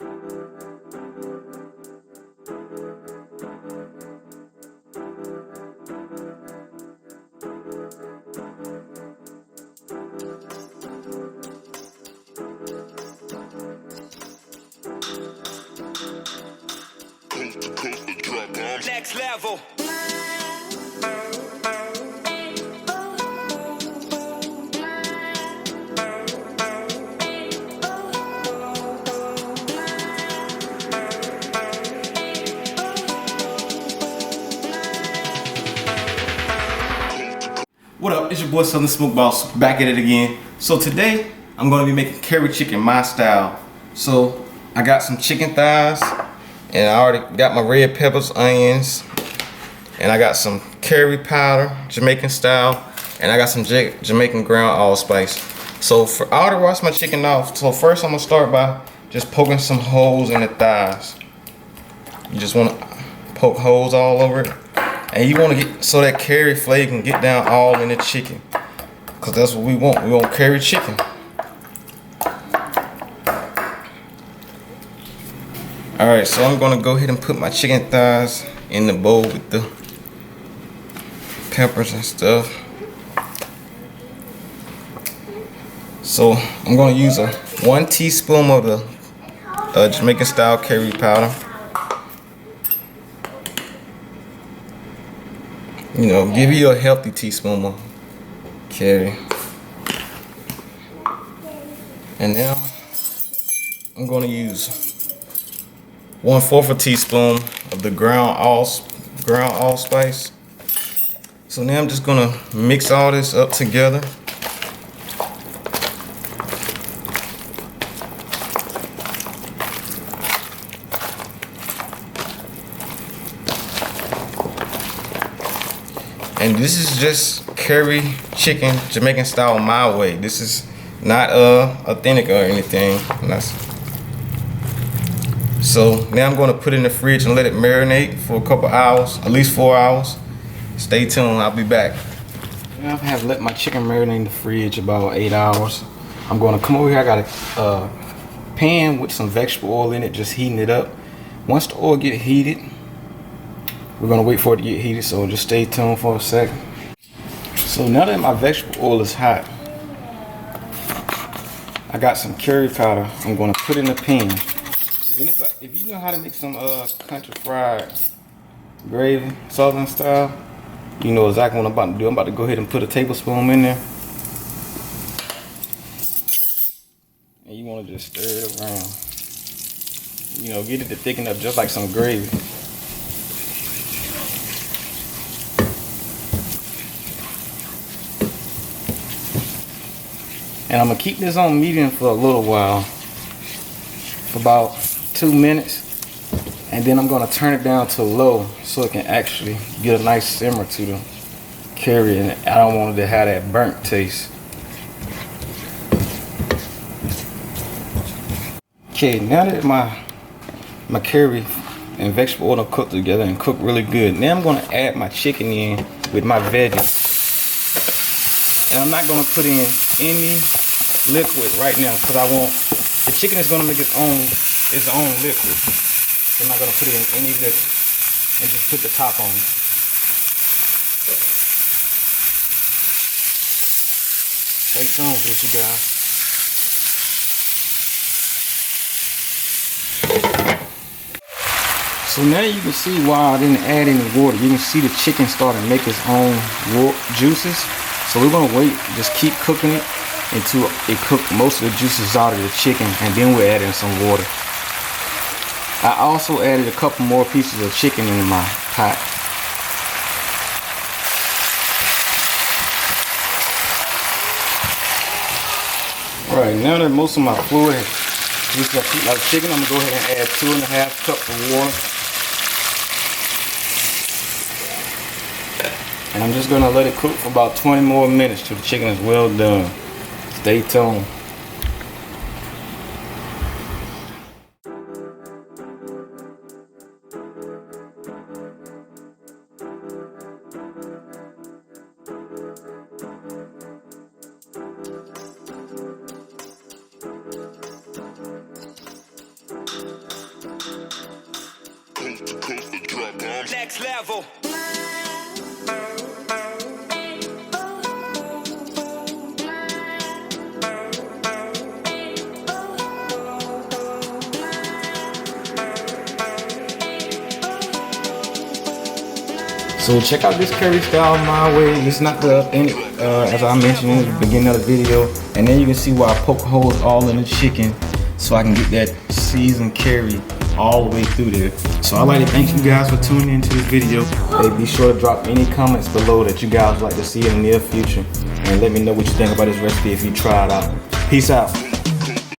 Next level. What up, it's your boy Southern Smoke Boss back at it again. So today I'm going to be making curry chicken my style. So I got some chicken thighs and I already got my red peppers, onions, and I got some curry powder, Jamaican style, and I got some Jamaican ground allspice. So I already washed my chicken off. So first I'm going to start by just poking some holes in the thighs. You just want to poke holes all over it. And you want to get so that curry flavor can get down all in the chicken, because that's what we want. We want curry chicken. Alright, so I'm going to go ahead and put my chicken thighs in the bowl with the peppers and stuff. So I'm going to use 1 teaspoon of the Jamaican style curry powder. You know, give you a healthy teaspoon of curry. And now I'm going to use 1/4 a teaspoon of the ground allspice. So now I'm just going to mix all this up together. And this is just curry chicken, Jamaican style my way. This is not authentic or anything. So now I'm going to put it in the fridge and let it marinate for a couple hours, at least 4 hours. Stay tuned, I'll be back. Now I have let my chicken marinate in the fridge about 8 hours. I'm going to come over here. I got a pan with some vegetable oil in it, just heating it up. Once the oil get heated, we're gonna wait for it to get heated, so just stay tuned for a second. So now that my vegetable oil is hot, I got some curry powder I'm gonna put in the pan. If you know how to make some country fried gravy, southern style, you know exactly what I'm about to do. I'm about to go ahead and put a tablespoon in there. And you wanna just stir it around. You know, get it to thicken up just like some gravy. And I'm gonna keep this on medium for a little while, for about 2 minutes, and then I'm gonna turn it down to low so it can actually get a nice simmer to the curry, and I don't want it to have that burnt taste. Okay, now that my curry and vegetable oil are cooked together and cooked really good, now I'm gonna add my chicken in with my veggies, and I'm not gonna put in any liquid right now because I want the chicken is gonna make its own liquid. So I'm not gonna put it in any liquid and just put the top on it. Stay tuned for this, you guys. So now you can see why I didn't add any water. You can see the chicken starting to make its own juices. So we're gonna wait, just keep cooking it until it cooked most of the juices out of the chicken, and then we'll add in some water. I also added a couple more pieces of chicken in my pot. Alright, now that most of my fluid has juiced up my chicken, I'm gonna go ahead and add 2.5 cups of water. And I'm just gonna let it cook for about 20 more minutes till the chicken is well done. Stay tuned. devil. So check out this curry style my way. It's not the authentic, as I mentioned in the beginning of the video. And then you can see where I poke holes all in the chicken so I can get that seasoned curry all the way through there. So I'd like to thank you guys for tuning into this video. Hey, be sure to drop any comments below that you guys would like to see in the near future. And let me know what you think about this recipe if you try it out. Peace out.